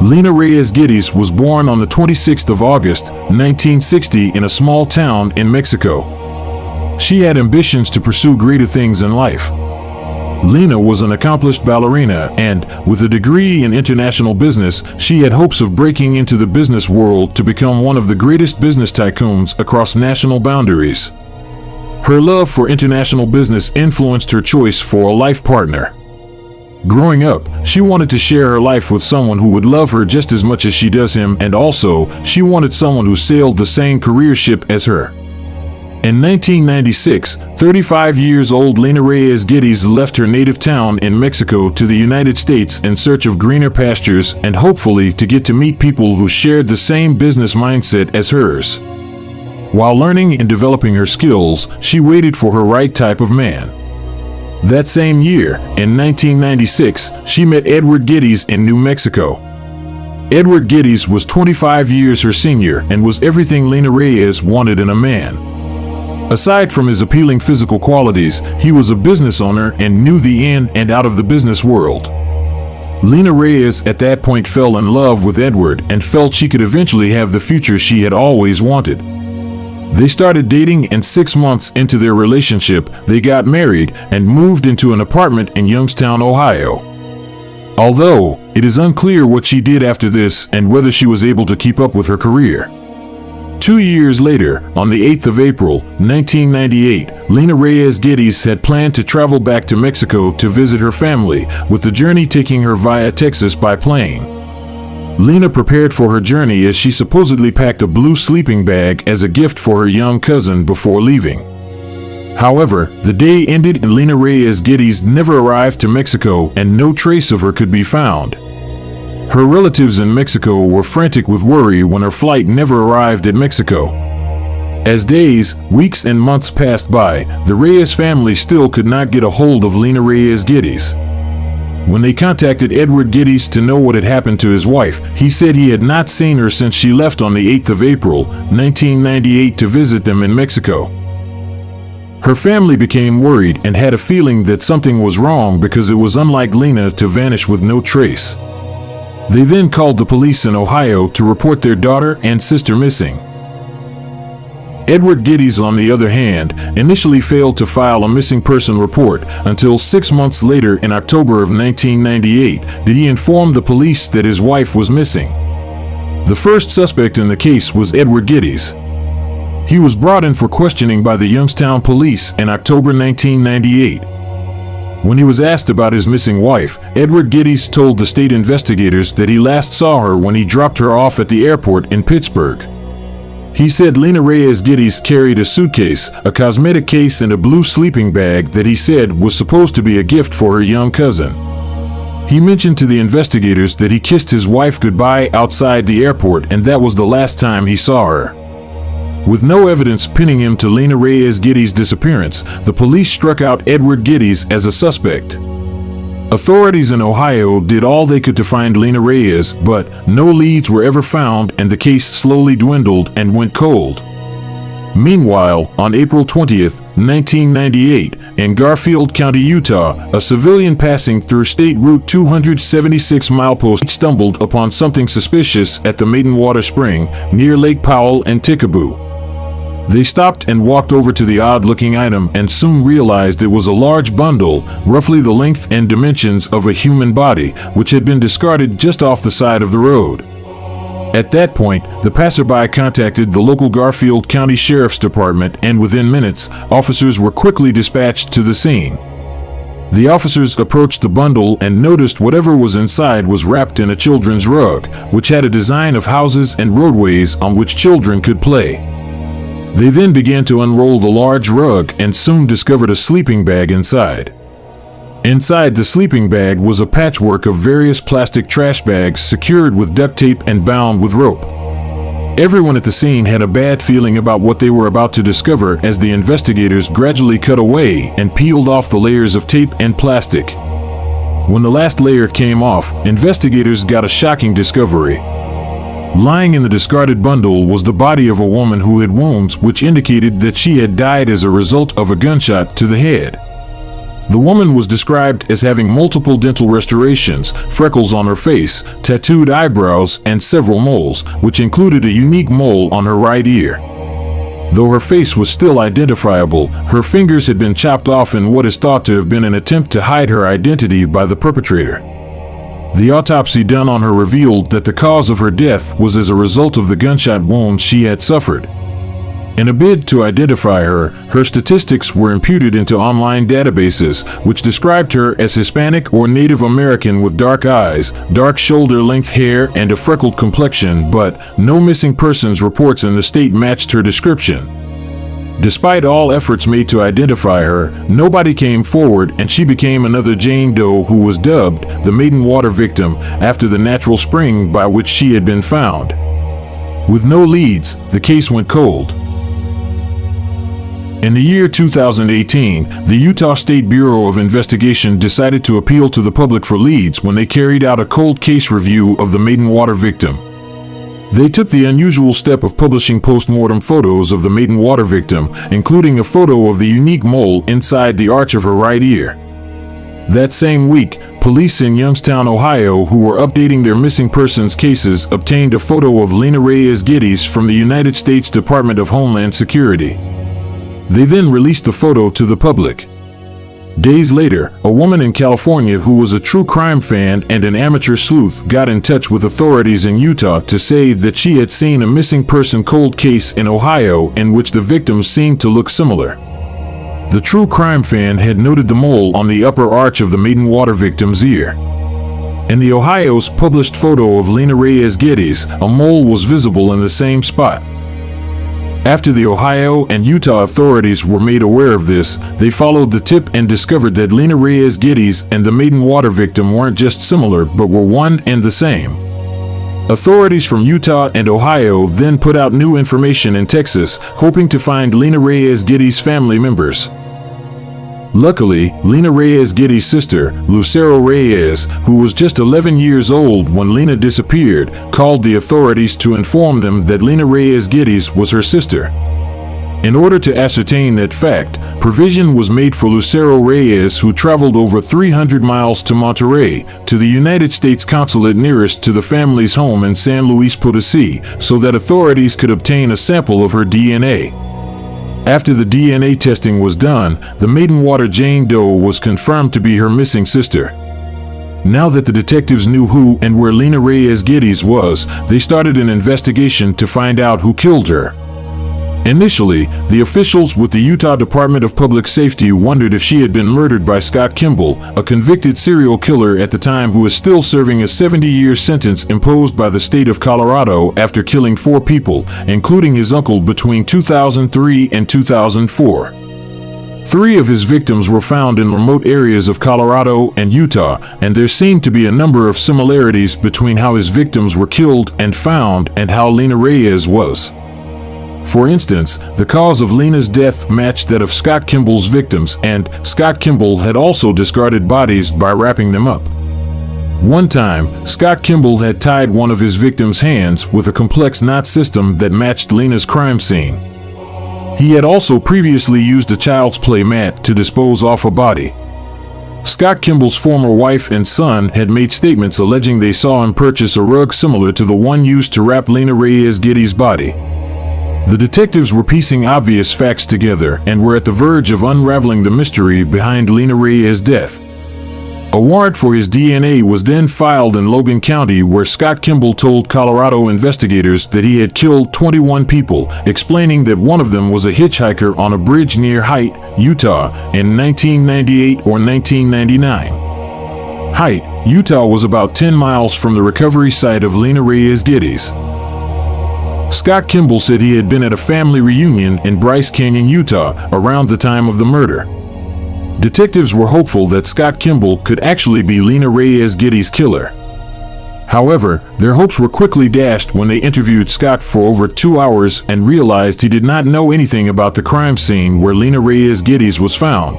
Lena Reyes Geddes was born on the 26th of August, 1960 in a small town in Mexico. She had ambitions to pursue greater things in life. Lena was an accomplished ballerina and, with a degree in international business, she had hopes of breaking into the business world to become one of the greatest business tycoons across national boundaries. Her love for international business influenced her choice for a life partner. Growing up, she wanted to share her life with someone who would love her just as much as she does him, and also, she wanted someone who sailed the same career ship as her. In 1996, 35 years old Lena Reyes Geddes left her native town in Mexico to the United States in search of greener pastures and hopefully to get to meet people who shared the same business mindset as hers. While learning and developing her skills, she waited for her right type of man. That same year, in 1996, she met Edward Geddes in New Mexico. Edward Geddes was 25 years her senior and was everything Lena Reyes wanted in a man. Aside from his appealing physical qualities, he was a business owner and knew the in and out of the business world. Lena Reyes at that point fell in love with Edward and felt she could eventually have the future she had always wanted. They started dating, and 6 months into their relationship, they got married and moved into an apartment in Youngstown, Ohio. Although, it is unclear what she did after this and whether she was able to keep up with her career. 2 years later, on the 8th of April, 1998, Lena Reyes Geddes had planned to travel back to Mexico to visit her family, with the journey taking her via Texas by plane. Lena prepared for her journey as she supposedly packed a blue sleeping bag as a gift for her young cousin before leaving. However, the day ended and Lena Reyes Geddes never arrived to Mexico and no trace of her could be found. Her relatives in Mexico were frantic with worry when her flight never arrived at Mexico. As days, weeks, and months passed by, the Reyes family still could not get a hold of Lena Reyes Geddes. When they contacted Edward Geddes to know what had happened to his wife, he said he had not seen her since she left on the 8th of April, 1998 to visit them in Mexico. Her family became worried and had a feeling that something was wrong because it was unlike Lena to vanish with no trace. They then called the police in Ohio to report their daughter and sister missing. Edward Geddes, on the other hand, initially failed to file a missing person report until 6 months later in October of 1998 did he inform the police that his wife was missing. The first suspect in the case was Edward Geddes. He was brought in for questioning by the Youngstown police in October 1998. When he was asked about his missing wife, Edward Geddes told the state investigators that he last saw her when he dropped her off at the airport in Pittsburgh. He said Lena Reyes Geddes carried a suitcase, a cosmetic case, and a blue sleeping bag that he said was supposed to be a gift for her young cousin. He mentioned to the investigators that he kissed his wife goodbye outside the airport and that was the last time he saw her. With no evidence pinning him to Lena Reyes Geddes' disappearance, the police struck out Edward Geddes as a suspect. Authorities in Ohio did all they could to find Lena Reyes, but no leads were ever found and the case slowly dwindled and went cold. Meanwhile, on April 20th, 1998, in Garfield County, Utah, a civilian passing through State Route 276 milepost stumbled upon something suspicious at the Maiden Water Spring, near Lake Powell and Tickaboo. They stopped and walked over to the odd-looking item and soon realized it was a large bundle, roughly the length and dimensions of a human body, which had been discarded just off the side of the road. At that point, the passerby contacted the local Garfield County Sheriff's Department, and within minutes, officers were quickly dispatched to the scene. The officers approached the bundle and noticed whatever was inside was wrapped in a children's rug, which had a design of houses and roadways on which children could play. They then began to unroll the large rug and soon discovered a sleeping bag inside. Inside the sleeping bag was a patchwork of various plastic trash bags secured with duct tape and bound with rope. Everyone at the scene had a bad feeling about what they were about to discover as the investigators gradually cut away and peeled off the layers of tape and plastic. When the last layer came off, investigators got a shocking discovery. Lying in the discarded bundle was the body of a woman who had wounds which indicated that she had died as a result of a gunshot to the head. The woman was described as having multiple dental restorations, freckles on her face, tattooed eyebrows, and several moles, which included a unique mole on her right ear. Though her face was still identifiable, her fingers had been chopped off in what is thought to have been an attempt to hide her identity by the perpetrator. The autopsy done on her revealed that the cause of her death was as a result of the gunshot wounds she had suffered. In a bid to identify her, her statistics were imputed into online databases, which described her as Hispanic or Native American with dark eyes, dark shoulder-length hair, and a freckled complexion, but no missing persons reports in the state matched her description. Despite all efforts made to identify her, nobody came forward, and she became another Jane Doe who was dubbed the Maiden Water victim after the natural spring by which she had been found. With no leads, the case went cold. In the year 2018, the Utah State Bureau of Investigation decided to appeal to the public for leads when they carried out a cold case review of the Maiden Water victim. They took the unusual step of publishing post-mortem photos of the Maiden Water victim, including a photo of the unique mole inside the arch of her right ear. That same week, police in Youngstown, Ohio, who were updating their missing persons cases, obtained a photo of Lena Reyes Geddes from the United States Department of Homeland Security. They then released the photo to the public. Days later, a woman in California who was a true crime fan and an amateur sleuth got in touch with authorities in Utah to say that she had seen a missing person cold case in Ohio in which the victims seemed to look similar. The true crime fan had noted the mole on the upper arch of the Maiden Water victim's ear. In the Ohio's published photo of Lena Reyes Geddes, a mole was visible in the same spot. After the Ohio and Utah authorities were made aware of this, they followed the tip and discovered that Lena Reyes Geddes and the Maiden Water victim weren't just similar but were one and the same. Authorities from Utah and Ohio then put out new information in Texas, hoping to find Lena Reyes Geddes' family members. Luckily, Lena Reyes Geddes' sister, Lucero Reyes, who was just 11 years old when Lena disappeared, called the authorities to inform them that Lena Reyes Geddes was her sister. In order to ascertain that fact, provision was made for Lucero Reyes, who traveled over 300 miles to Monterrey, to the United States consulate nearest to the family's home in San Luis Potosí, so that authorities could obtain a sample of her DNA. After the DNA testing was done, the Maiden Water Jane Doe was confirmed to be her missing sister. Now that the detectives knew who and where Lena Reyes Geddes was, they started an investigation to find out who killed her. Initially, the officials with the Utah Department of Public Safety wondered if she had been murdered by Scott Kimball, a convicted serial killer at the time who is still serving a 70-year sentence imposed by the state of Colorado after killing 4 people, including his uncle between 2003 and 2004. 3 of his victims were found in remote areas of Colorado and Utah, and there seemed to be a number of similarities between how his victims were killed and found and how Lena Reyes was. For instance, the cause of Lena's death matched that of Scott Kimball's victims, and Scott Kimball had also discarded bodies by wrapping them up. One time, Scott Kimball had tied one of his victims' hands with a complex knot system that matched Lena's crime scene. He had also previously used a child's play mat to dispose off a body. Scott Kimball's former wife and son had made statements alleging they saw him purchase a rug similar to the one used to wrap Lena Reyes Geddes' body. The detectives were piecing obvious facts together and were at the verge of unraveling the mystery behind Lena Reyes' death. A warrant for his DNA was then filed in Logan County, where Scott Kimball told Colorado investigators that he had killed 21 people, explaining that one of them was a hitchhiker on a bridge near Haight, Utah, in 1998 or 1999. Haight, Utah was about 10 miles from the recovery site of Lena Reyes Geddes. Scott Kimball said he had been at a family reunion in Bryce Canyon, Utah, around the time of the murder. Detectives were hopeful that Scott Kimball could actually be Lena Reyes Geddes' killer. However, their hopes were quickly dashed when they interviewed Scott for over 2 hours and realized he did not know anything about the crime scene where Lena Reyes Geddes was found.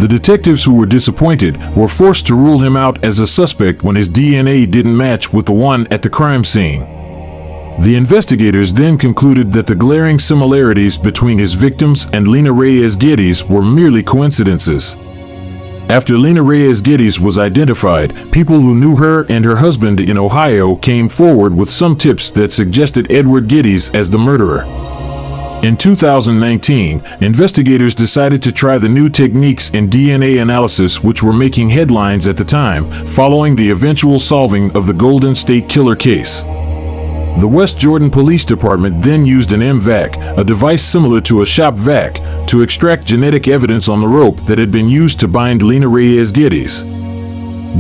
The detectives, who were disappointed, were forced to rule him out as a suspect when his DNA didn't match with the one at the crime scene. The investigators then concluded that the glaring similarities between his victims and Lena Reyes Geddes were merely coincidences. After Lena Reyes Geddes was identified, people who knew her and her husband in Ohio came forward with some tips that suggested Edward Geddes as the murderer. In 2019, investigators decided to try the new techniques in DNA analysis which were making headlines at the time, following the eventual solving of the Golden State Killer case. The West Jordan Police Department then used an MVAC, a device similar to a shop vac, to extract genetic evidence on the rope that had been used to bind Lena Reyes Geddes.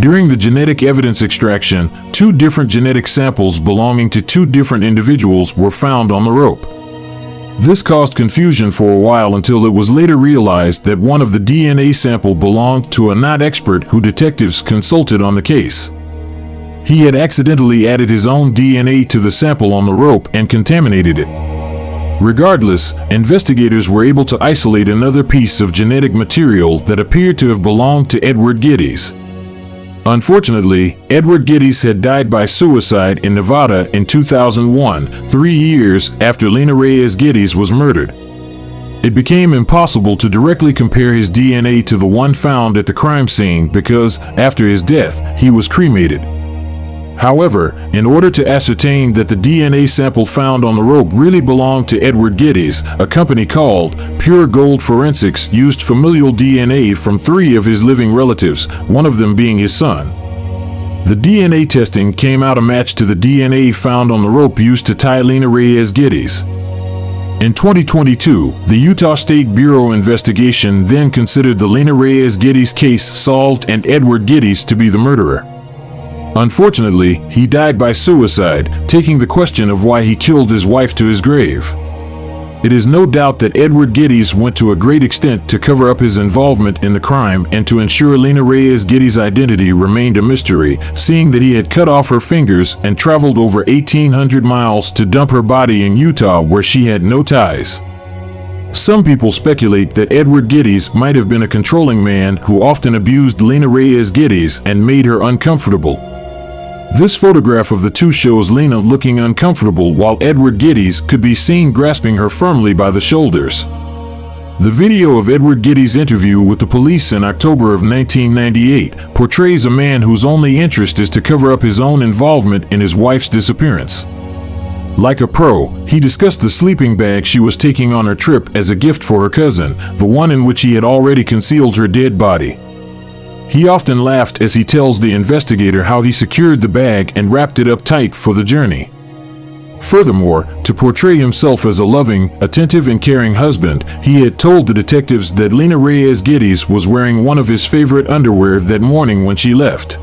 During the genetic evidence extraction, 2 different genetic samples belonging to 2 different individuals were found on the rope. This caused confusion for a while until it was later realized that one of the DNA sample belonged to a not expert who detectives consulted on the case. He had accidentally added his own DNA to the sample on the rope and contaminated it. Regardless, investigators were able to isolate another piece of genetic material that appeared to have belonged to Edward Geddes. Unfortunately, Edward Geddes had died by suicide in Nevada in 2001, 3 years after Lena Reyes Geddes was murdered. It became impossible to directly compare his DNA to the one found at the crime scene because, after his death, he was cremated. However, in order to ascertain that the DNA sample found on the rope really belonged to Edward Geddes, a company called Pure Gold Forensics used familial DNA from 3 of his living relatives, one of them being his son. The DNA testing came out a match to the DNA found on the rope used to tie Lena Reyes Geddes. In 2022, the Utah State Bureau investigation then considered the Lena Reyes Geddes case solved and Edward Geddes to be the murderer. Unfortunately, he died by suicide, taking the question of why he killed his wife to his grave. It is no doubt that Edward Geddes went to a great extent to cover up his involvement in the crime and to ensure Lena Reyes Geddes' identity remained a mystery, seeing that he had cut off her fingers and traveled over 1,800 miles to dump her body in Utah where she had no ties. Some people speculate that Edward Geddes might have been a controlling man who often abused Lena Reyes Geddes and made her uncomfortable. This photograph of the 2 shows Lena looking uncomfortable while Edward Geddes could be seen grasping her firmly by the shoulders. The video of Edward Geddes' interview with the police in October of 1998 portrays a man whose only interest is to cover up his own involvement in his wife's disappearance. Like a pro, he discussed the sleeping bag she was taking on her trip as a gift for her cousin, the one in which he had already concealed her dead body. He often laughed as he tells the investigator how he secured the bag and wrapped it up tight for the journey. Furthermore, to portray himself as a loving, attentive and caring husband, he had told the detectives that Lena Reyes Geddes was wearing one of his favorite underwear that morning when she left.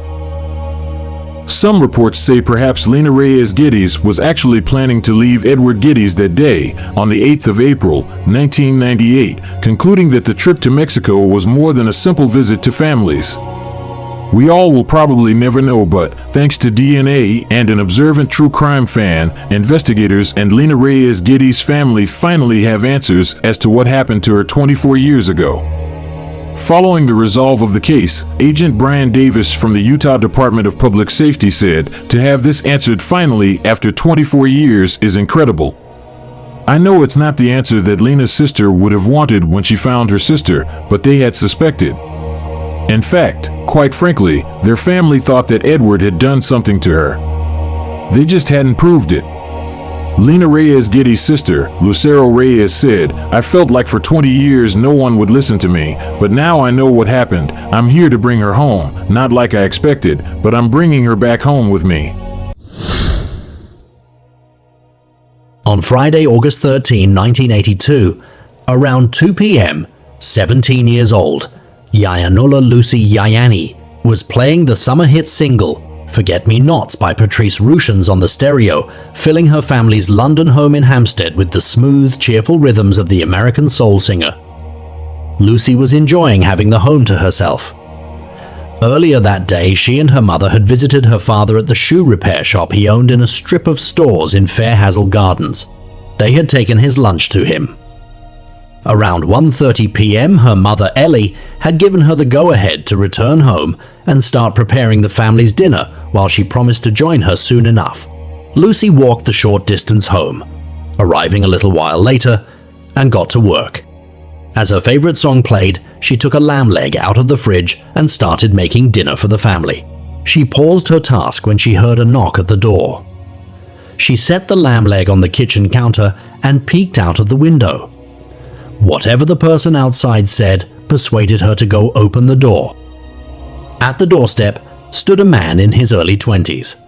Some reports say perhaps Lena Reyes Geddes was actually planning to leave Edward Geddes that day, on the 8th of April, 1998, concluding that the trip to Mexico was more than a simple visit to families. We all will probably never know, but thanks to DNA and an observant true crime fan, investigators and Lena Reyes Geddes' family finally have answers as to what happened to her 24 years ago. Following the resolve of the case, Agent Brian Davis from the Utah Department of Public Safety said, "To have this answered finally after 24 years is incredible. I know it's not the answer that Lena's sister would have wanted when she found her sister, but they had suspected. In fact, quite frankly, their family thought that Edward had done something to her. They just hadn't proved it." Lena Reyes Geddes' sister, Lucero Reyes, said, "I felt like for 20 years no one would listen to me, but now I know what happened. I'm here to bring her home, not like I expected, but I'm bringing her back home with me." On Friday, August 13, 1982, around 2 p.m., 17 years old, Yayanula Lucy Yayani was playing the summer hit single Forget Me Nots by Patrice Rushen's on the stereo, filling her family's London home in Hampstead with the smooth, cheerful rhythms of the American soul singer. Lucy was enjoying having the home to herself. Earlier that day, she and her mother had visited her father at the shoe repair shop he owned in a strip of stores in Fairhazel Gardens. They had taken his lunch to him. Around 1:30 p.m., her mother Ellie had given her the go-ahead to return home and start preparing the family's dinner while she promised to join her soon enough. Lucy walked the short distance home, arriving a little while later, and got to work. As her favorite song played, she took a lamb leg out of the fridge and started making dinner for the family. She paused her task when she heard a knock at the door. She set the lamb leg on the kitchen counter and peeked out of the window. Whatever the person outside said persuaded her to go open the door. At the doorstep stood a man in his early 20s.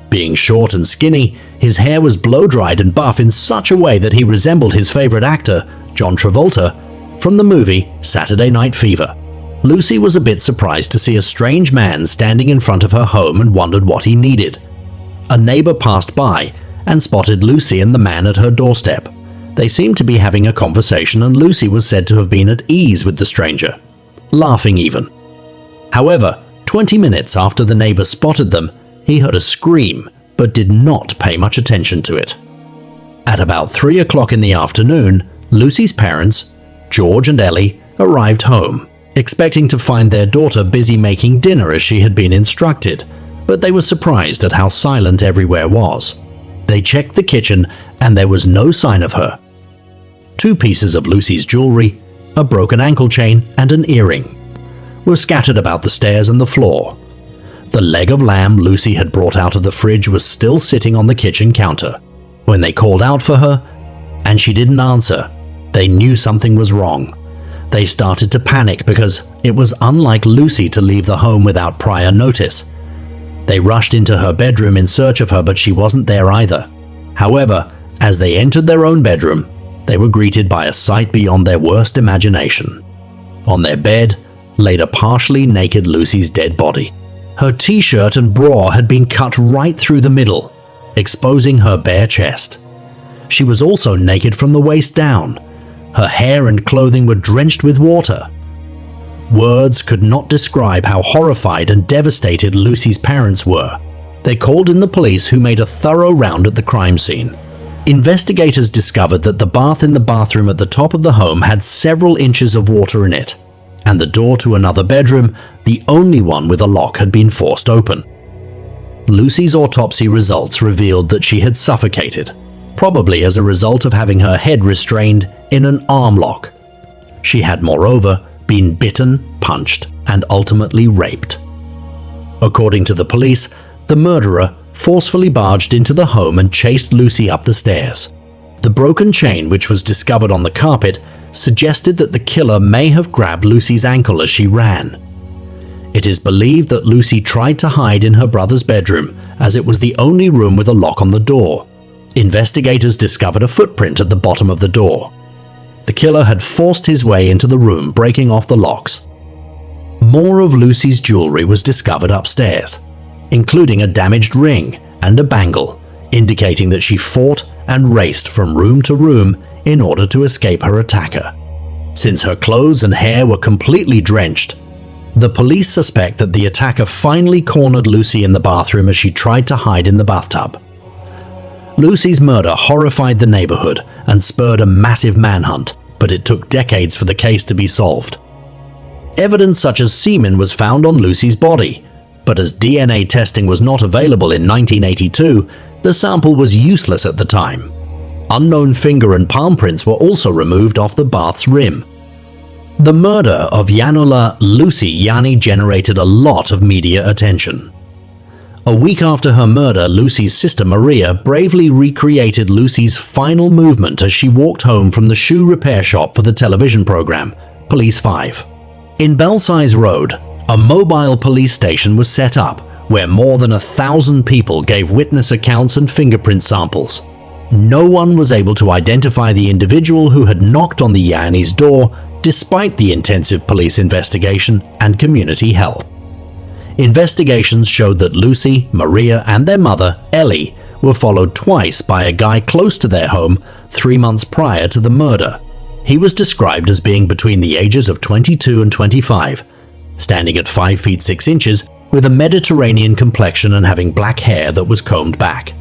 Being short and skinny, his hair was blow-dried and buff in such a way that he resembled his favorite actor, John Travolta, from the movie Saturday Night Fever. Lucy was a bit surprised to see a strange man standing in front of her home and wondered what he needed. A neighbor passed by and spotted Lucy and the man at her doorstep. They seemed to be having a conversation, and Lucy was said to have been at ease with the stranger, laughing even. However, 20 minutes after the neighbor spotted them, he heard a scream but did not pay much attention to it. At about 3 o'clock in the afternoon, Lucy's parents, George and Ellie, arrived home, expecting to find their daughter busy making dinner as she had been instructed, but they were surprised at how silent everywhere was. They checked the kitchen and there was no sign of her. 2 pieces of Lucy's jewelry, a broken ankle chain and an earring, were scattered about the stairs and the floor. The leg of lamb Lucy had brought out of the fridge was still sitting on the kitchen counter. When they called out for her, and she didn't answer, they knew something was wrong. They started to panic because it was unlike Lucy to leave the home without prior notice. They rushed into her bedroom in search of her, but she wasn't there either. However, as they entered their own bedroom, they were greeted by a sight beyond their worst imagination. On their bed laid a partially naked Lucy's dead body. Her t-shirt and bra had been cut right through the middle, exposing her bare chest. She was also naked from the waist down. Her hair and clothing were drenched with water. Words could not describe how horrified and devastated Lucy's parents were. They called in the police, who made a thorough round at the crime scene. Investigators discovered that the bath in the bathroom at the top of the home had several inches of water in it, and the door to another bedroom, the only one with a lock, had been forced open. Lucy's autopsy results revealed that she had suffocated, probably as a result of having her head restrained in an arm lock. She had, moreover, been bitten, punched, and ultimately raped. According to the police, the murderer forcefully barged into the home and chased Lucy up the stairs. The broken chain, which was discovered on the carpet, suggested that the killer may have grabbed Lucy's ankle as she ran. It is believed that Lucy tried to hide in her brother's bedroom, as it was the only room with a lock on the door. Investigators discovered a footprint at the bottom of the door. The killer had forced his way into the room, breaking off the locks. More of Lucy's jewelry was discovered upstairs, including a damaged ring and a bangle, indicating that she fought and raced from room to room in order to escape her attacker. Since her clothes and hair were completely drenched, the police suspect that the attacker finally cornered Lucy in the bathroom as she tried to hide in the bathtub. Lucy's murder horrified the neighborhood and spurred a massive manhunt, but it took decades for the case to be solved. Evidence such as semen was found on Lucy's body, but as DNA testing was not available in 1982, the sample was useless at the time. Unknown finger and palm prints were also removed off the bath's rim. The murder of Yanula Luciani generated a lot of media attention. A week after her murder, Lucy's sister Maria bravely recreated Lucy's final movement as she walked home from the shoe repair shop for the television program, Police 5. In Belsize Road, a mobile police station was set up where more than 1,000 people gave witness accounts and fingerprint samples. No one was able to identify the individual who had knocked on the Yanni's door despite the intensive police investigation and community help. Investigations showed that Lucy, Maria, and their mother, Ellie, were followed twice by a guy close to their home 3 months prior to the murder. He was described as being between the ages of 22 and 25, standing at 5 feet 6 inches, with a Mediterranean complexion and having black hair that was combed back.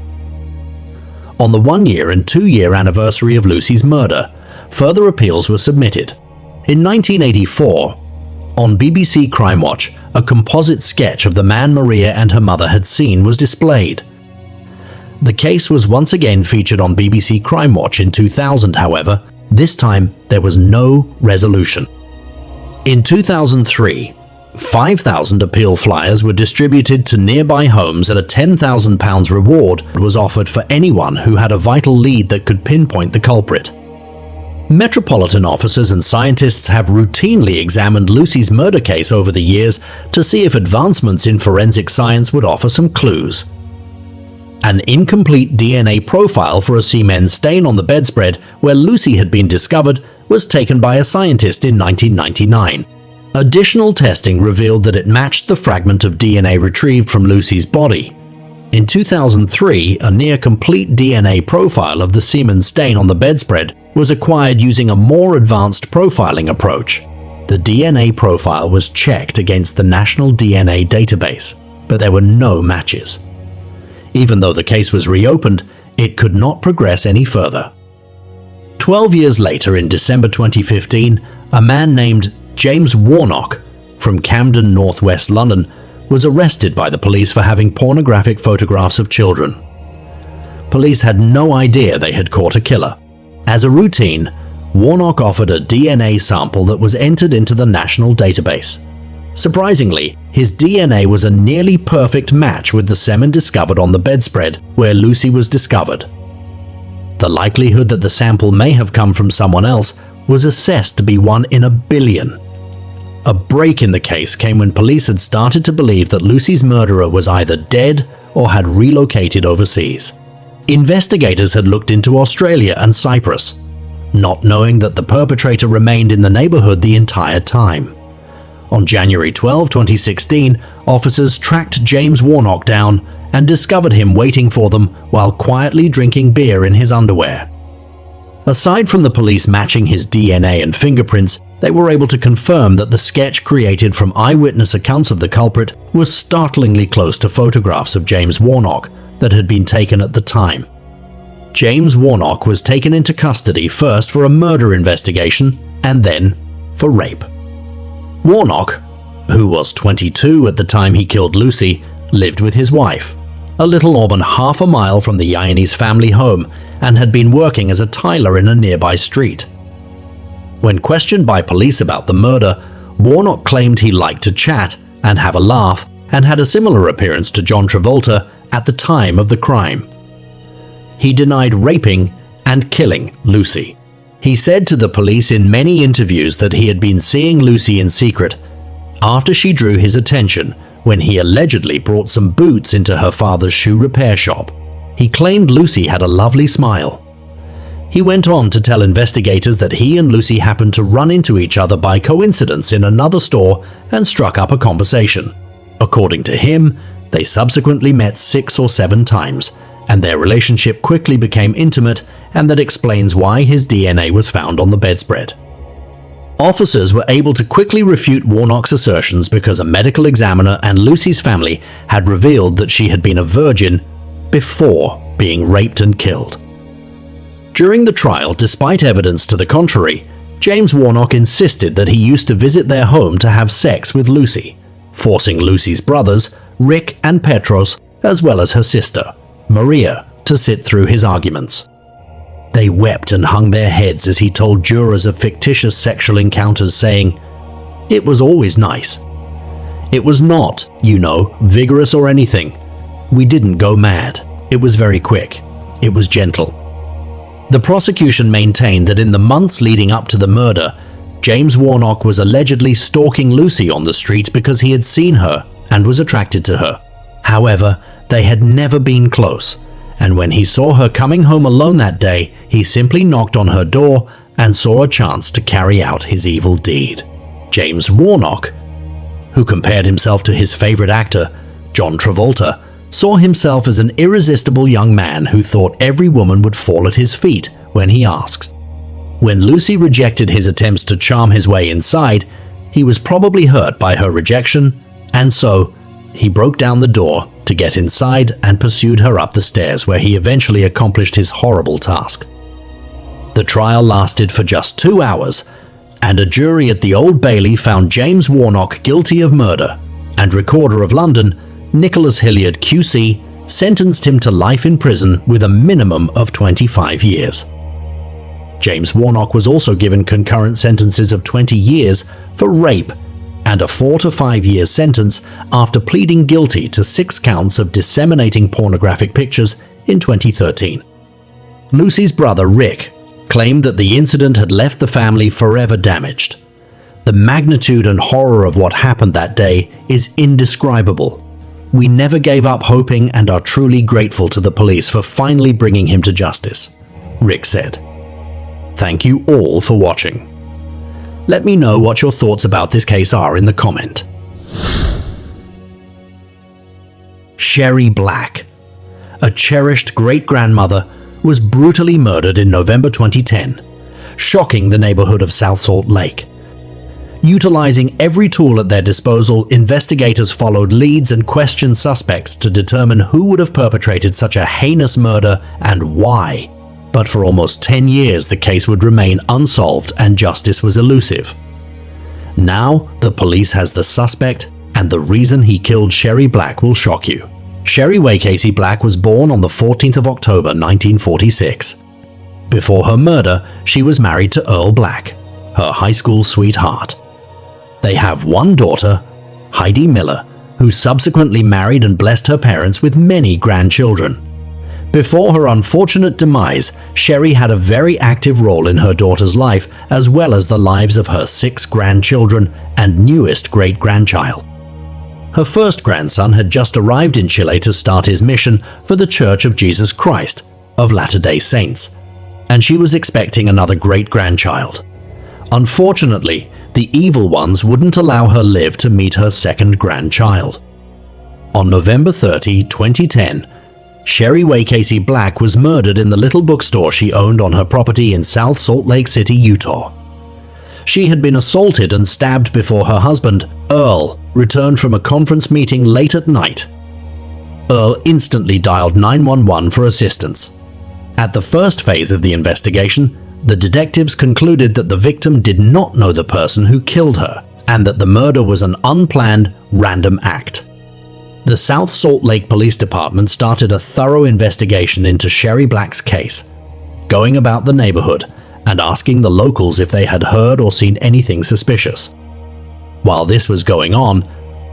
On the 1-year and 2-year anniversary of Lucy's murder, further appeals were submitted. In 1984, on BBC Crime Watch, a composite sketch of the man Maria and her mother had seen was displayed. The case was once again featured on BBC Crime Watch in 2000, however. This time, there was no resolution. In 2003, 5,000 appeal flyers were distributed to nearby homes and a £10,000 reward was offered for anyone who had a vital lead that could pinpoint the culprit. Metropolitan officers and scientists have routinely examined Lucy's murder case over the years to see if advancements in forensic science would offer some clues. An incomplete DNA profile for a semen stain on the bedspread where Lucy had been discovered was taken by a scientist in 1999. Additional testing revealed that it matched the fragment of DNA retrieved from Lucy's body. In 2003, a near-complete DNA profile of the semen stain on the bedspread was acquired using a more advanced profiling approach. The DNA profile was checked against the National DNA Database, but there were no matches. Even though the case was reopened, it could not progress any further. 12 years later, in December 2015, a man named James Warnock from Camden, northwest London, was arrested by the police for having pornographic photographs of children. Police had no idea they had caught a killer. As a routine, Warnock offered a DNA sample that was entered into the national database. Surprisingly, his DNA was a nearly perfect match with the semen discovered on the bedspread where Lucy was discovered. The likelihood that the sample may have come from someone else was assessed to be 1 in a billion. A break in the case came when police had started to believe that Lucy's murderer was either dead or had relocated overseas. Investigators had looked into Australia and Cyprus, not knowing that the perpetrator remained in the neighborhood the entire time. On January 12, 2016, officers tracked James Warnock down and discovered him waiting for them while quietly drinking beer in his underwear. Aside from the police matching his DNA and fingerprints, they were able to confirm that the sketch created from eyewitness accounts of the culprit was startlingly close to photographs of James Warnock that had been taken at the time. James Warnock was taken into custody first for a murder investigation and then for rape. Warnock, who was 22 at the time he killed Lucy, lived with his wife, a little more than half a mile from the Yayanis' family home, and had been working as a tiler in a nearby street. When questioned by police about the murder, Warnock claimed he liked to chat and have a laugh and had a similar appearance to John Travolta at the time of the crime. He denied raping and killing Lucy. He said to the police in many interviews that he had been seeing Lucy in secret after she drew his attention when he allegedly brought some boots into her father's shoe repair shop. He claimed Lucy had a lovely smile. He went on to tell investigators that he and Lucy happened to run into each other by coincidence in another store and struck up a conversation. According to him, they subsequently met 6 or 7 times, and their relationship quickly became intimate, and that explains why his DNA was found on the bedspread. Officers were able to quickly refute Warnock's assertions because a medical examiner and Lucy's family had revealed that she had been a virgin before being raped and killed. During the trial, despite evidence to the contrary, James Warnock insisted that he used to visit their home to have sex with Lucy, forcing Lucy's brothers, Rick and Petros, as well as her sister, Maria, to sit through his arguments. They wept and hung their heads as he told jurors of fictitious sexual encounters, saying, "It was always nice. It was not, vigorous or anything. We didn't go mad. It was very quick. It was gentle." The prosecution maintained that in the months leading up to the murder, James Warnock was allegedly stalking Lucy on the street because he had seen her and was attracted to her. However, they had never been close, and when he saw her coming home alone that day, he simply knocked on her door and saw a chance to carry out his evil deed. James Warnock, who compared himself to his favorite actor, John Travolta, saw himself as an irresistible young man who thought every woman would fall at his feet when he asked. When Lucy rejected his attempts to charm his way inside, he was probably hurt by her rejection, and so he broke down the door to get inside and pursued her up the stairs, where he eventually accomplished his horrible task. The trial lasted for just 2 hours, and a jury at the Old Bailey found James Warnock guilty of murder, and Recorder of London, Nicholas Hilliard QC, sentenced him to life in prison with a minimum of 25 years. James Warnock was also given concurrent sentences of 20 years for rape and a 4 to 5 year sentence after pleading guilty to 6 counts of disseminating pornographic pictures in 2013. Lucy's brother Rick claimed that the incident had left the family forever damaged. The magnitude and horror of what happened that day is indescribable. We never gave up hoping and are truly grateful to the police for finally bringing him to justice, Rick said. Thank you all for watching. Let me know what your thoughts about this case are in the comment. Sherry Black, a cherished great-grandmother, was brutally murdered in November 2010, shocking the neighborhood of South Salt Lake. Utilizing every tool at their disposal, investigators followed leads and questioned suspects to determine who would have perpetrated such a heinous murder and why. But for almost 10 years, the case would remain unsolved and justice was elusive. Now, the police has the suspect, and the reason he killed Sherry Black will shock you. Sherry Way Casey Black was born on the 14th of October 1946. Before her murder, she was married to Earl Black, her high school sweetheart. They have one daughter, Heidi Miller, who subsequently married and blessed her parents with many grandchildren. Before her unfortunate demise, Sherry had a very active role in her daughter's life as well as the lives of her 6 grandchildren and newest great-grandchild. Her first grandson had just arrived in Chile to start his mission for the Church of Jesus Christ of Latter-day Saints, and she was expecting another great-grandchild. Unfortunately, the evil ones wouldn't allow her live to meet her second grandchild. On November 30, 2010, Sherry Way Casey Black was murdered in the little bookstore she owned on her property in South Salt Lake City, Utah. She had been assaulted and stabbed before her husband, Earl, returned from a conference meeting late at night. Earl instantly dialed 911 for assistance. At the first phase of the investigation, the detectives concluded that the victim did not know the person who killed her and that the murder was an unplanned, random act. The South Salt Lake Police Department started a thorough investigation into Sherry Black's case, going about the neighborhood and asking the locals if they had heard or seen anything suspicious. While this was going on,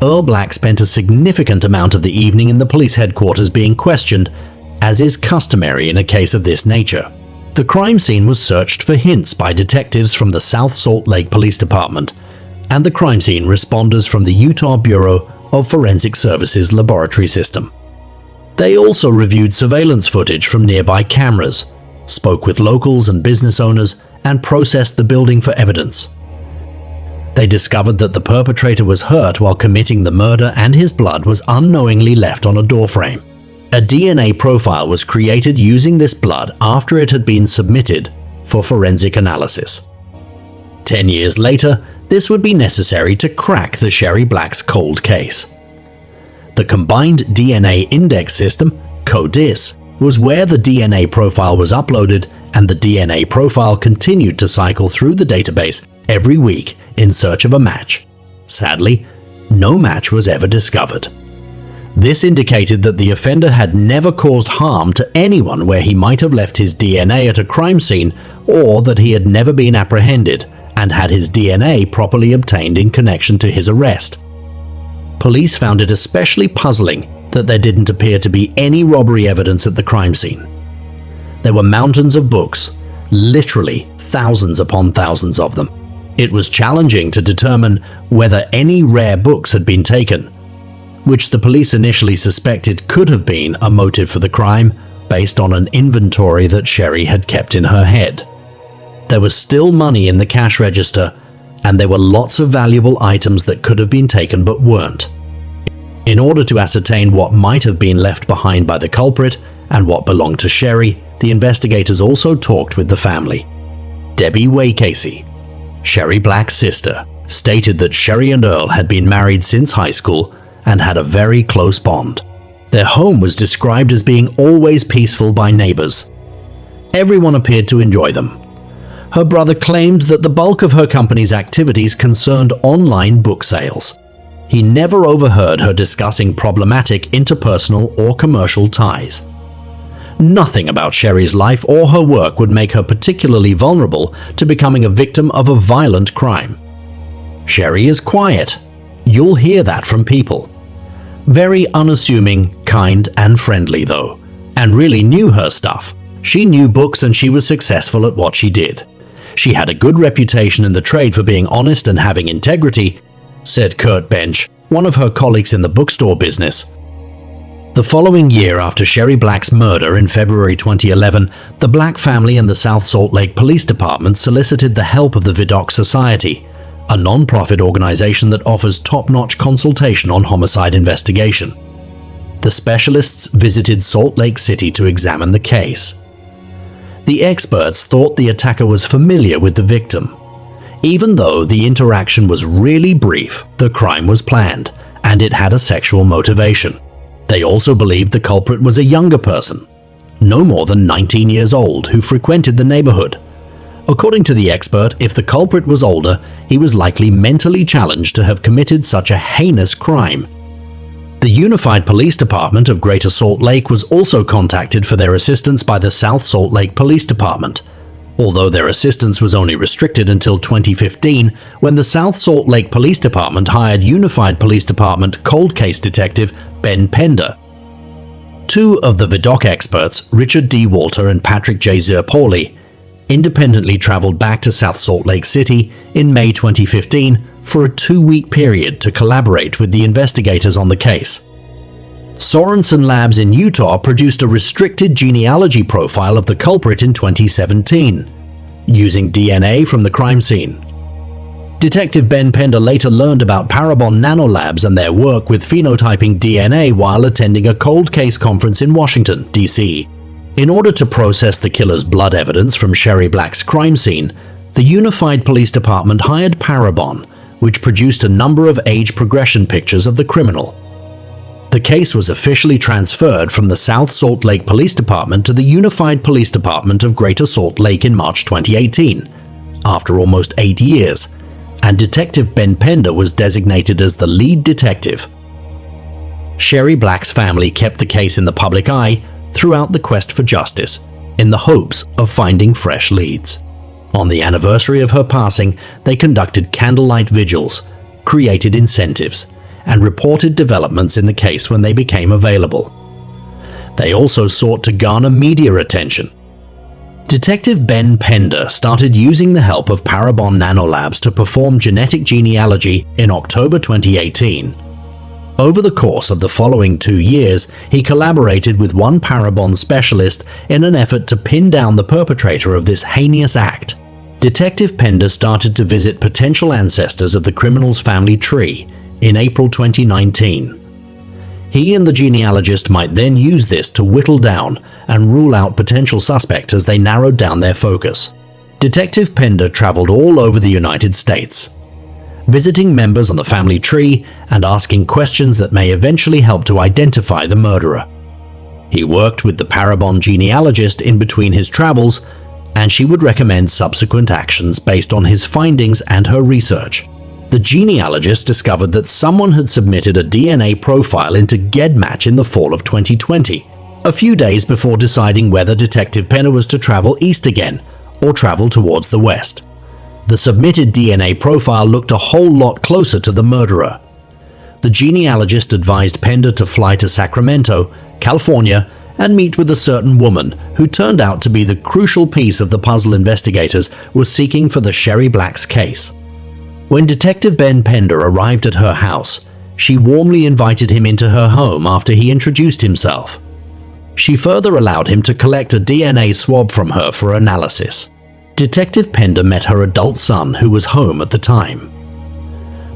Earl Black spent a significant amount of the evening in the police headquarters being questioned, as is customary in a case of this nature. The crime scene was searched for hints by detectives from the South Salt Lake Police Department and the crime scene responders from the Utah Bureau of Forensic Services laboratory system. They also reviewed surveillance footage from nearby cameras, spoke with locals and business owners, and processed the building for evidence. They discovered that the perpetrator was hurt while committing the murder and his blood was unknowingly left on a doorframe. A DNA profile was created using this blood after it had been submitted for forensic analysis. 10 years later, this would be necessary to crack the Sherry Black's cold case. The Combined DNA Index System, CODIS, was where the DNA profile was uploaded, and the DNA profile continued to cycle through the database every week in search of a match. Sadly, no match was ever discovered. This indicated that the offender had never caused harm to anyone where he might have left his DNA at a crime scene, or that he had never been apprehended and had his DNA properly obtained in connection to his arrest. Police found it especially puzzling that there didn't appear to be any robbery evidence at the crime scene. There were mountains of books, literally thousands upon thousands of them. It was challenging to determine whether any rare books had been taken, which the police initially suspected could have been a motive for the crime based on an inventory that Sherry had kept in her head. There was still money in the cash register, and there were lots of valuable items that could have been taken but weren't. In order to ascertain what might have been left behind by the culprit and what belonged to Sherry, the investigators also talked with the family. Debbie Way Casey, Sherry Black's sister, stated that Sherry and Earl had been married since high school and had a very close bond. Their home was described as being always peaceful by neighbors. Everyone appeared to enjoy them. Her brother claimed that the bulk of her company's activities concerned online book sales. He never overheard her discussing problematic interpersonal or commercial ties. Nothing about Sherry's life or her work would make her particularly vulnerable to becoming a victim of a violent crime. Sherry is quiet. You'll hear that from people. Very unassuming, kind, and friendly though, and really knew her stuff. She knew books and she was successful at what she did. She had a good reputation in the trade for being honest and having integrity, said Kurt Bench, one of her colleagues in the bookstore business. The following year after Sherry Black's murder in February 2011, the Black family and the South Salt Lake Police Department solicited the help of the Vidocq Society, a non-profit organization that offers top-notch consultation on homicide investigation. The specialists visited Salt Lake City to examine the case. The experts thought the attacker was familiar with the victim. Even though the interaction was really brief, the crime was planned, and it had a sexual motivation. They also believed the culprit was a younger person, no more than 19 years old, who frequented the neighborhood. According to the expert, if the culprit was older, he was likely mentally challenged to have committed such a heinous crime. The Unified Police Department of Greater Salt Lake was also contacted for their assistance by the South Salt Lake Police Department, although their assistance was only restricted until 2015 when the South Salt Lake Police Department hired Unified Police Department cold case detective Ben Pender. Two of the Vidocq experts, Richard D. Walter and Patrick J. Zirpoli, independently traveled back to South Salt Lake City in May 2015 for a 2-week period to collaborate with the investigators on the case. Sorensen Labs in Utah produced a restricted genealogy profile of the culprit in 2017, using DNA from the crime scene. Detective Ben Pender later learned about Parabon Nanolabs and their work with phenotyping DNA while attending a cold case conference in Washington, D.C. In order to process the killer's blood evidence from Sherry Black's crime scene, the Unified Police Department hired Parabon, which produced a number of age progression pictures of the criminal. The case was officially transferred from the South Salt Lake Police Department to the Unified Police Department of Greater Salt Lake in March 2018, after almost 8 years, and Detective Ben Pender was designated as the lead detective. Sherry Black's family kept the case in the public eye throughout the quest for justice, in the hopes of finding fresh leads. On the anniversary of her passing, they conducted candlelight vigils, created incentives, and reported developments in the case when they became available. They also sought to garner media attention. Detective Ben Pender started using the help of Parabon Nanolabs to perform genetic genealogy in October 2018. Over the course of the following 2 years, he collaborated with one Parabon specialist in an effort to pin down the perpetrator of this heinous act. Detective Pender started to visit potential ancestors of the criminal's family tree in April 2019. He and the genealogist might then use this to whittle down and rule out potential suspects as they narrowed down their focus. Detective Pender traveled all over the United States, visiting members on the family tree and asking questions that may eventually help to identify the murderer. He worked with the Parabon genealogist in between his travels, and she would recommend subsequent actions based on his findings and her research. The genealogist discovered that someone had submitted a DNA profile into GEDmatch in the fall of 2020, a few days before deciding whether Detective Pender was to travel east again or travel towards the west. The submitted DNA profile looked a whole lot closer to the murderer. The genealogist advised Pender to fly to Sacramento, California, and meet with a certain woman who turned out to be the crucial piece of the puzzle investigators were seeking for the Sherry Black's case. When Detective Ben Pender arrived at her house, she warmly invited him into her home after he introduced himself. She further allowed him to collect a DNA swab from her for analysis. Detective Pender met her adult son, who was home at the time.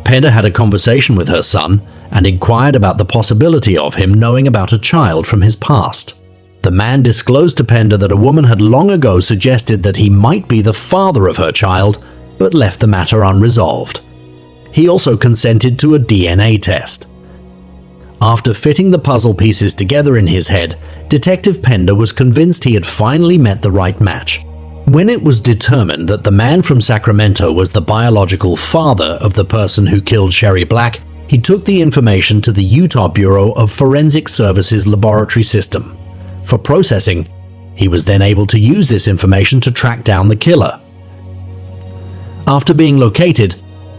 Pender had a conversation with her son and inquired about the possibility of him knowing about a child from his past. The man disclosed to Pender that a woman had long ago suggested that he might be the father of her child, but left the matter unresolved. He also consented to a DNA test. After fitting the puzzle pieces together in his head, Detective Pender was convinced he had finally met the right match. When it was determined that the man from Sacramento was the biological father of the person who killed Sherry Black, he took the information to the Utah Bureau of Forensic Services laboratory system for processing He was then able to use this information to track down the killer. After being located,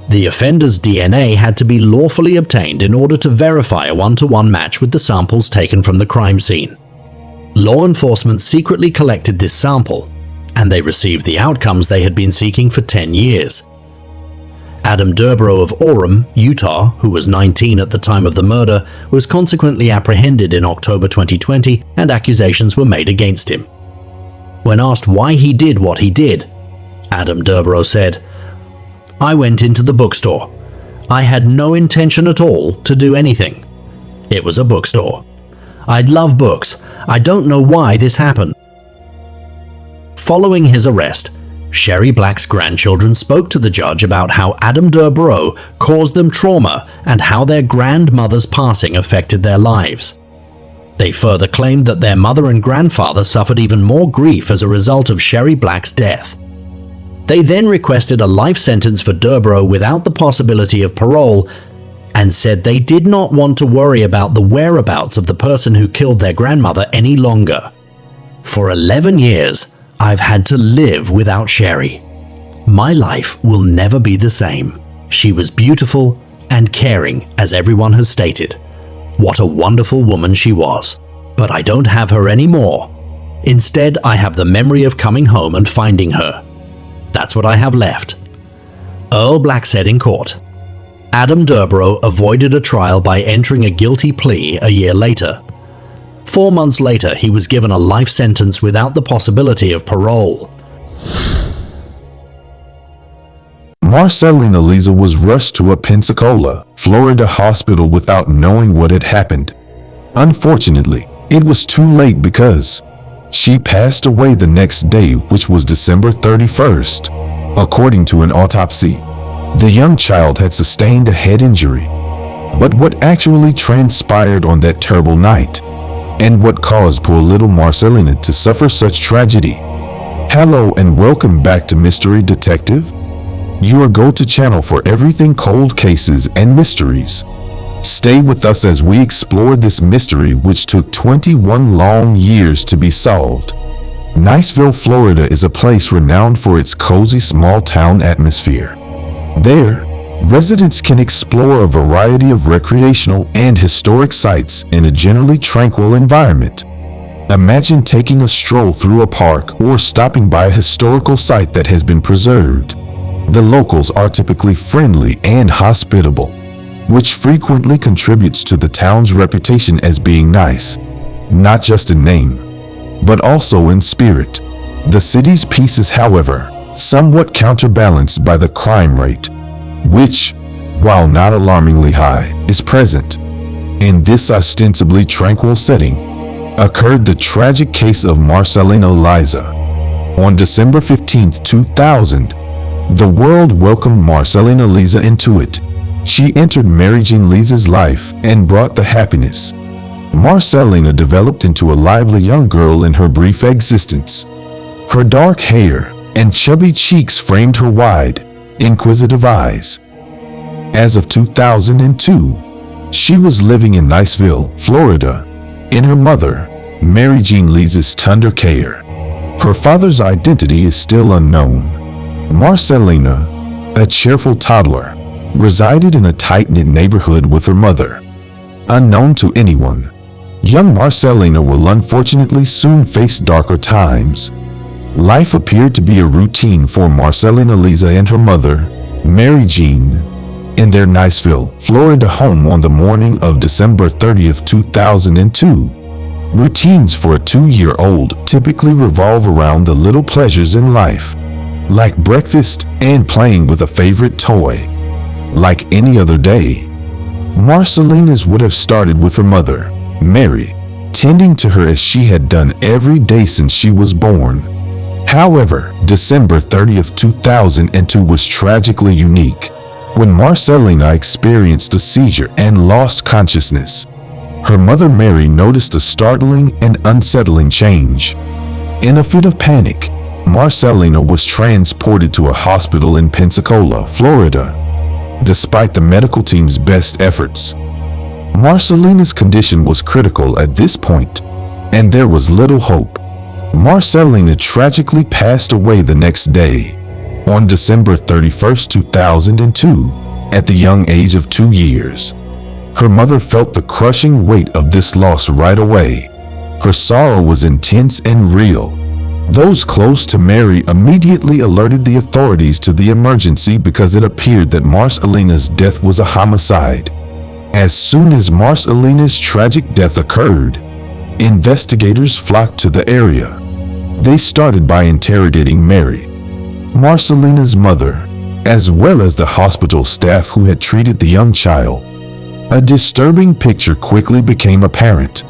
the offender's DNA had to be lawfully obtained in order to verify a one-to-one match with the samples taken from the crime scene. Law enforcement secretly collected this sample, and they received the outcomes they had been seeking for 10 years. Adam Durbrow of Orem, Utah, who was 19 at the time of the murder, was consequently apprehended in October 2020 and accusations were made against him. When asked why he did what he did, Adam Durbrow said, "I went into the bookstore. I had no intention at all to do anything. It was a bookstore. I'd love books. I don't know why this happened." Following his arrest, Sherry Black's grandchildren spoke to the judge about how Adam Durbrow caused them trauma and how their grandmother's passing affected their lives. They further claimed that their mother and grandfather suffered even more grief as a result of Sherry Black's death. They then requested a life sentence for Durbrow without the possibility of parole and said they did not want to worry about the whereabouts of the person who killed their grandmother any longer. "For 11 years, I've had to live without Sherry. My life will never be the same. She was beautiful and caring, as everyone has stated. What a wonderful woman she was. But I don't have her anymore. Instead, I have the memory of coming home and finding her. That's what I have left." Earl Black said in court. Adam Durbrow avoided a trial by entering a guilty plea a year later. 4 months later, he was given a life sentence without the possibility of parole. Marcelina Liza was rushed to a Pensacola, Florida hospital without knowing what had happened. Unfortunately, it was too late because she passed away the next day, which was December 31st. According to an autopsy, the young child had sustained a head injury. But what actually transpired on that terrible night? And what caused poor little Marcelina to suffer such tragedy? Hello and welcome back to Mystery Detective, your go-to channel for everything cold cases and mysteries. Stay with us as we explore this mystery which took 21 long years to be solved. Niceville, Florida is a place renowned for its cozy small-town atmosphere. There, residents can explore a variety of recreational and historic sites in a generally tranquil environment. Imagine taking a stroll through a park or stopping by a historical site that has been preserved. The locals are typically friendly and hospitable, which frequently contributes to the town's reputation as being nice, not just in name, but also in spirit. The city's peace is, however, somewhat counterbalanced by the crime rate, which, while not alarmingly high, is present. In this ostensibly tranquil setting, occurred the tragic case of Marcelina Liza. On December 15, 2000, the world welcomed Marcelina Liza into it. She entered Mary Jean Liza's life and brought the happiness. Marcelina developed into a lively young girl in her brief existence. Her dark hair and chubby cheeks framed her wide, inquisitive eyes. As of 2002, she was living in Niceville, Florida, in her mother, Mary Jean Liza's tender care. Her father's identity is still unknown. Marcelina, a cheerful toddler, resided in a tight-knit neighborhood with her mother. Unknown to anyone, young Marcelina will unfortunately soon face darker times. Life appeared to be a routine for Marcelina Liza and her mother, Mary Jean, in their Niceville, Florida home on the morning of December 30th, 2002. Routines for a 2-year-old typically revolve around the little pleasures in life, like breakfast and playing with a favorite toy. Like any other day, Marcelina's would have started with her mother, Mary, tending to her as she had done every day since she was born. However, December 30th, 2002 was tragically unique, when Marcelina experienced a seizure and lost consciousness. Her mother Mary noticed a startling and unsettling change. In a fit of panic, Marcelina was transported to a hospital in Pensacola, Florida. Despite the medical team's best efforts, Marcelina's condition was critical at this point, and there was little hope. Marcelina tragically passed away the next day, on December 31st, 2002, at the young age of 2 years. Her mother felt the crushing weight of this loss right away. Her sorrow was intense and real. Those close to Mary immediately alerted the authorities to the emergency because it appeared that Marcelina's death was a homicide. As soon as Marcelina's tragic death occurred, investigators flocked to the area. They started by interrogating Mary, Marcelina's mother, as well as the hospital staff who had treated the young child. A disturbing picture quickly became apparent.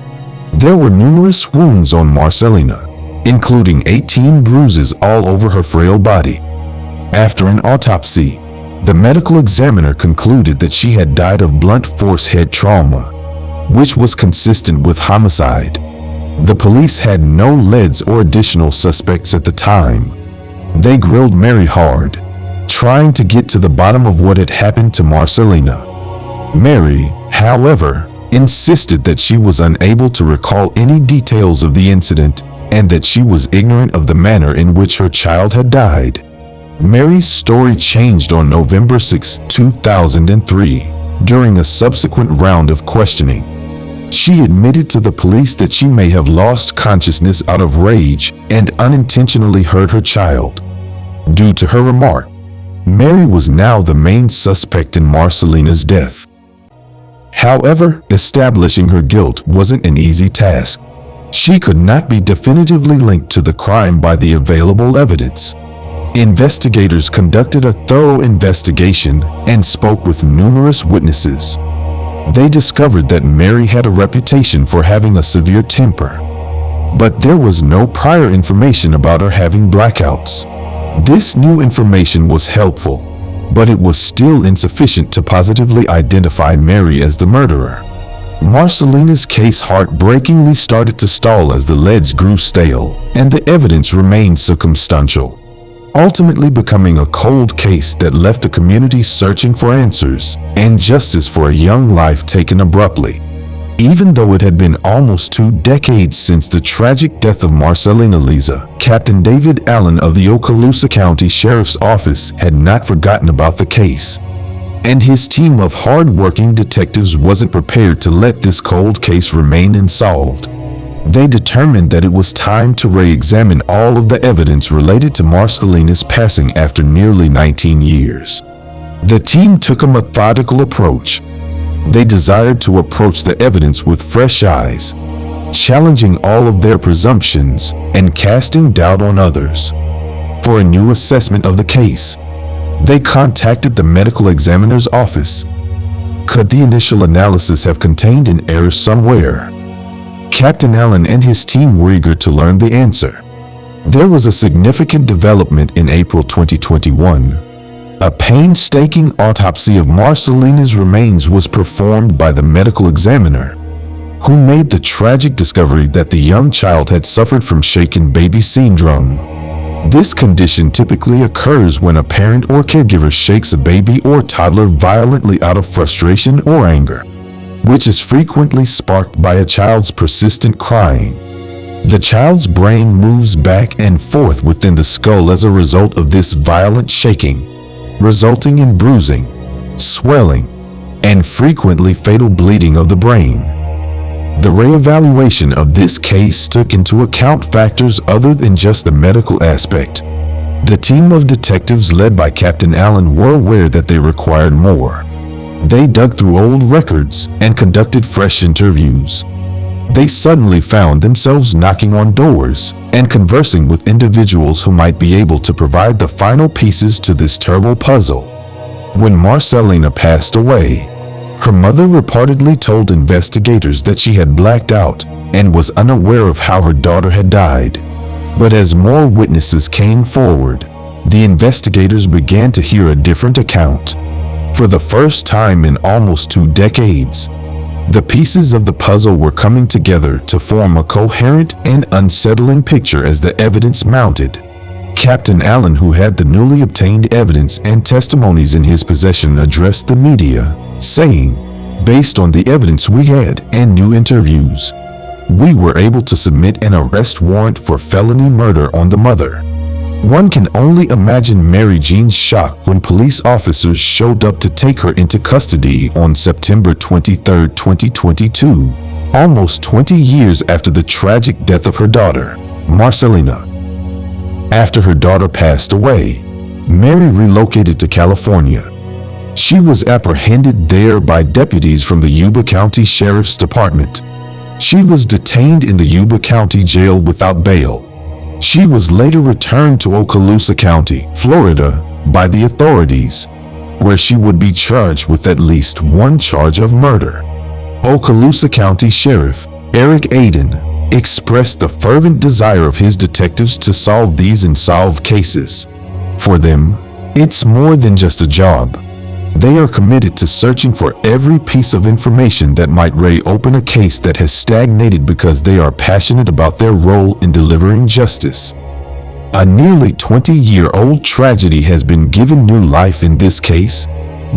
There were numerous wounds on Marcelina, including 18 bruises all over her frail body. After an autopsy, the medical examiner concluded that she had died of blunt force head trauma, which was consistent with homicide. The police had no leads or additional suspects at the time. They grilled Mary hard, trying to get to the bottom of what had happened to Marcelina. Mary, however, insisted that she was unable to recall any details of the incident and that she was ignorant of the manner in which her child had died. Mary's story changed on November 6, 2003, during a subsequent round of questioning. She admitted to the police that she may have lost consciousness out of rage and unintentionally hurt her child. Due to her remark, Mary was now the main suspect in Marcelina's death. However, establishing her guilt wasn't an easy task. She could not be definitively linked to the crime by the available evidence. Investigators conducted a thorough investigation and spoke with numerous witnesses. They discovered that Mary had a reputation for having a severe temper, but there was no prior information about her having blackouts. This new information was helpful, but it was still insufficient to positively identify Mary as the murderer. Marcelina's case heartbreakingly started to stall as the leads grew stale and the evidence remained circumstantial, ultimately becoming a cold case that left the community searching for answers and justice for a young life taken abruptly. Even though it had been almost 2 decades since the tragic death of Marcelina Lisa, Captain David Allen of the Okaloosa County Sheriff's Office had not forgotten about the case. And his team of hard-working detectives wasn't prepared to let this cold case remain unsolved. They determined that it was time to re-examine all of the evidence related to Marcelina's passing after nearly 19 years. The team took a methodical approach. They desired to approach the evidence with fresh eyes, challenging all of their presumptions and casting doubt on others. For a new assessment of the case, they contacted the medical examiner's office. Could the initial analysis have contained an error somewhere? Captain Allen and his team were eager to learn the answer. There was a significant development in April 2021. A painstaking autopsy of Marcelina's remains was performed by the medical examiner, who made the tragic discovery that the young child had suffered from shaken baby syndrome. This condition typically occurs when a parent or caregiver shakes a baby or toddler violently out of frustration or anger, which is frequently sparked by a child's persistent crying. The child's brain moves back and forth within the skull as a result of this violent shaking, resulting in bruising, swelling, and frequently fatal bleeding of the brain. The reevaluation of this case took into account factors other than just the medical aspect. The team of detectives led by Captain Allen were aware that they required more. They dug through old records and conducted fresh interviews. They suddenly found themselves knocking on doors and conversing with individuals who might be able to provide the final pieces to this terrible puzzle. When Marcelina passed away, her mother reportedly told investigators that she had blacked out and was unaware of how her daughter had died. But as more witnesses came forward, the investigators began to hear a different account. For the first time in almost 2 decades, the pieces of the puzzle were coming together to form a coherent and unsettling picture as the evidence mounted. Captain Allen, who had the newly obtained evidence and testimonies in his possession, addressed the media, saying, "Based on the evidence we had and new interviews, we were able to submit an arrest warrant for felony murder on the mother. One can only imagine Mary Jean's shock when police officers showed up to take her into custody on September 23, 2022, almost 20 years after the tragic death of her daughter, Marcelina. After her daughter passed away, Mary relocated to California. She was apprehended there by deputies from the Yuba County Sheriff's Department. She was detained in the Yuba County Jail without bail. She was later returned to Okaloosa County, Florida, by the authorities, where she would be charged with at least one charge of murder. Okaloosa County Sheriff Eric Aiden expressed the fervent desire of his detectives to solve these unsolved cases. For them, it's more than just a job. They are committed to searching for every piece of information that might reopen a case that has stagnated because they are passionate about their role in delivering justice. A nearly 20-year-old tragedy has been given new life in this case,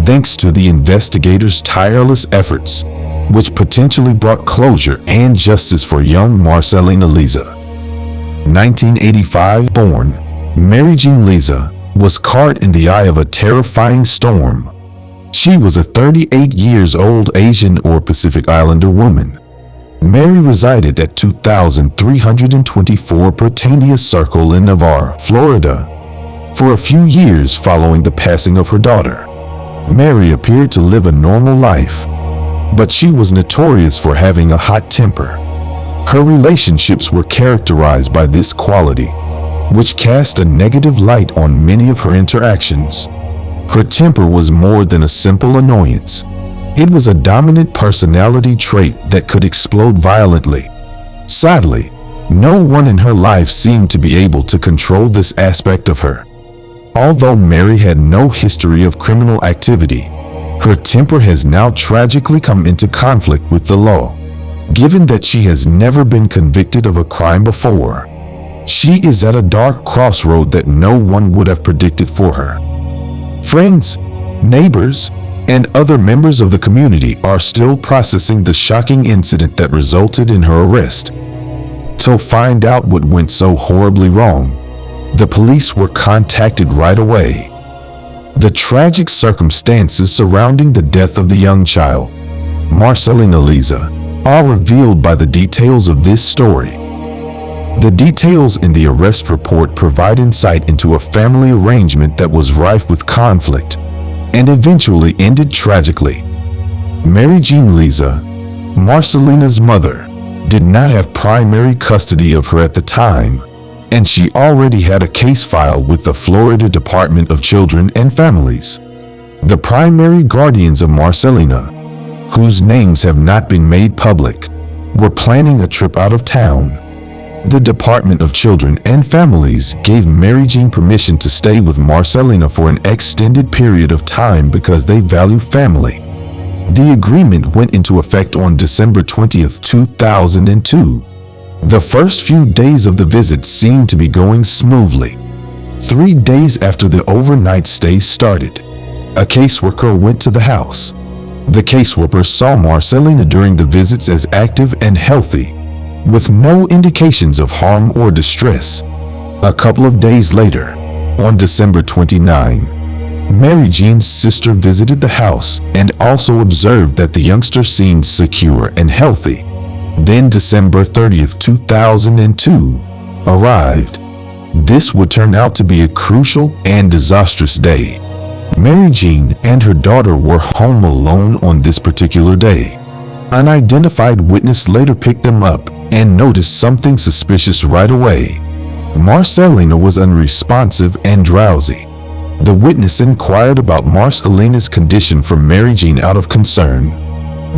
thanks to the investigators' tireless efforts, which potentially brought closure and justice for young Marcelina Leza. 1985 born, Mary Jean Leza was caught in the eye of a terrifying storm. She was a 38 years old Asian or Pacific Islander woman. Mary resided at 2324 Prytania Circle in Navarre, Florida, for a few years following the passing of her daughter. Mary appeared to live a normal life, but she was notorious for having a hot temper. Her relationships were characterized by this quality, which cast a negative light on many of her interactions. Her temper was more than a simple annoyance. It was a dominant personality trait that could explode violently. Sadly, no one in her life seemed to be able to control this aspect of her. Although Mary had no history of criminal activity, her temper has now tragically come into conflict with the law. Given that she has never been convicted of a crime before, she is at a dark crossroad that no one would have predicted for her. Friends, neighbors, and other members of the community are still processing the shocking incident that resulted in her arrest. To find out what went so horribly wrong, the police were contacted right away. The tragic circumstances surrounding the death of the young child, Marcelina Leza, are revealed by the details of this story. The details in the arrest report provide insight into a family arrangement that was rife with conflict and eventually ended tragically. Mary Jean Leza, Marcelina's mother, did not have primary custody of her at the time, and she already had a case filed with the Florida Department of Children and Families. The primary guardians of Marcelina, whose names have not been made public, were planning a trip out of town. The Department of Children and Families gave Mary Jean permission to stay with Marcelina for an extended period of time because they value family. The agreement went into effect on December 20th, 2002. The first few days of the visit seemed to be going smoothly. 3 days after the overnight stay started, a caseworker went to the house. The caseworker saw Marcelina during the visits as active and healthy, with no indications of harm or distress. A couple of days later, on December 29, Mary Jean's sister visited the house and also observed that the youngster seemed secure and healthy. Then December 30th, 2002 arrived. This would turn out to be a crucial and disastrous day. Mary Jean and her daughter were home alone on this particular day. An unidentified witness later picked them up and noticed something suspicious right away. Marcelina was unresponsive and drowsy. The witness inquired about Marcelina's condition from Mary Jean out of concern.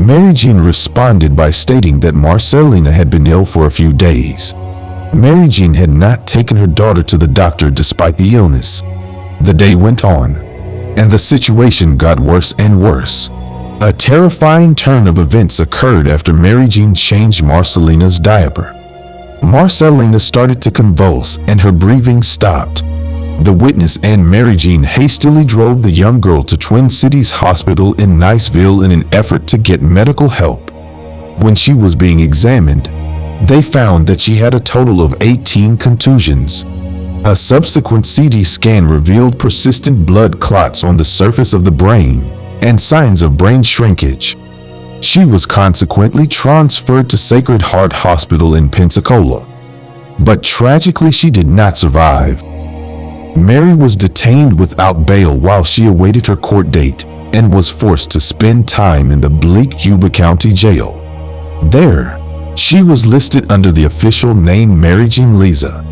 Mary Jean responded by stating that Marcelina had been ill for a few days. Mary Jean had not taken her daughter to the doctor despite the illness. The day went on, and the situation got worse and worse. A terrifying turn of events occurred after Mary Jean changed Marcelina's diaper. Marcelina started to convulse and her breathing stopped. The witness and Mary Jean hastily drove the young girl to Twin Cities Hospital in Niceville in an effort to get medical help. When she was being examined, They found that she had a total of 18 contusions. A subsequent CT scan revealed persistent blood clots on the surface of the brain and signs of brain shrinkage. She was consequently transferred to Sacred Heart Hospital in Pensacola. But tragically, she did not survive. Mary was detained without bail while she awaited her court date and was forced to spend time in the bleak Yuba County Jail. There, she was listed under the official name Mary Jean Leza.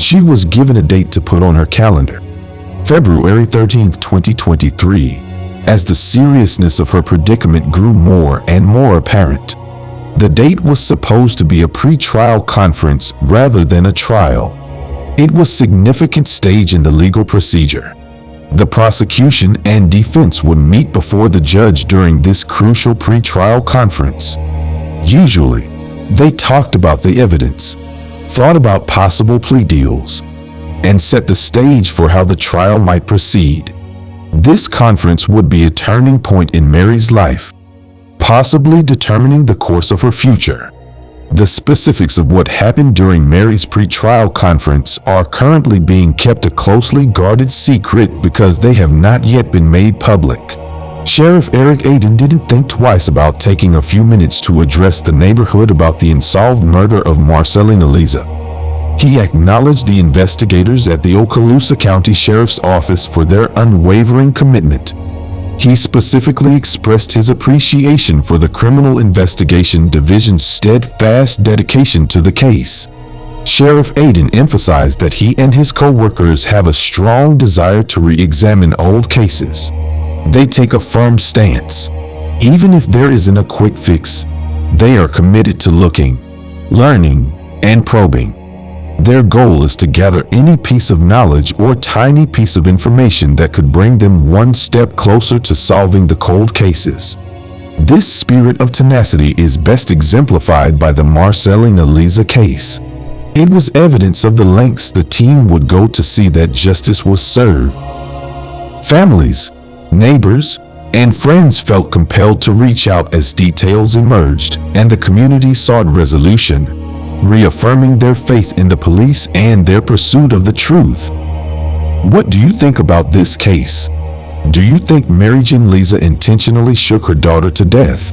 She was given a date to put on her calendar, February 13, 2023, as the seriousness of her predicament grew more and more apparent. The date was supposed to be a pre-trial conference rather than a trial. It was a significant stage in the legal procedure. The prosecution and defense would meet before the judge during this crucial pre-trial conference. Usually, they talked about the evidence, thought about possible plea deals, and set the stage for how the trial might proceed. This conference would be a turning point in Mary's life, possibly determining the course of her future. The specifics of what happened during Mary's pre-trial conference are currently being kept a closely guarded secret because they have not yet been made public. Sheriff Eric Aden didn't think twice about taking a few minutes to address the neighborhood about the unsolved murder of Marcelina Leza. He acknowledged the investigators at the Okaloosa County Sheriff's Office for their unwavering commitment. He specifically expressed his appreciation for the Criminal Investigation Division's steadfast dedication to the case. Sheriff Aden emphasized that he and his co-workers have a strong desire to re-examine old cases. They take a firm stance. Even if there isn't a quick fix, they are committed to looking, learning, and probing. Their goal is to gather any piece of knowledge or tiny piece of information that could bring them one step closer to solving the cold cases. This spirit of tenacity is best exemplified by the Marcelina Leza case. It was evidence of the lengths the team would go to see that justice was served. Families, neighbors, and friends felt compelled to reach out as details emerged, and the community sought resolution, reaffirming their faith in the police and their pursuit of the truth. What do you think about this case? Do you think Mary Jean Leza intentionally shook her daughter to death?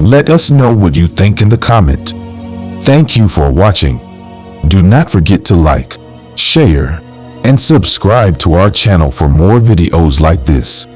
Let us know what you think in the comment. Thank you for watching. Do not forget to like, share, and subscribe to our channel for more videos like this.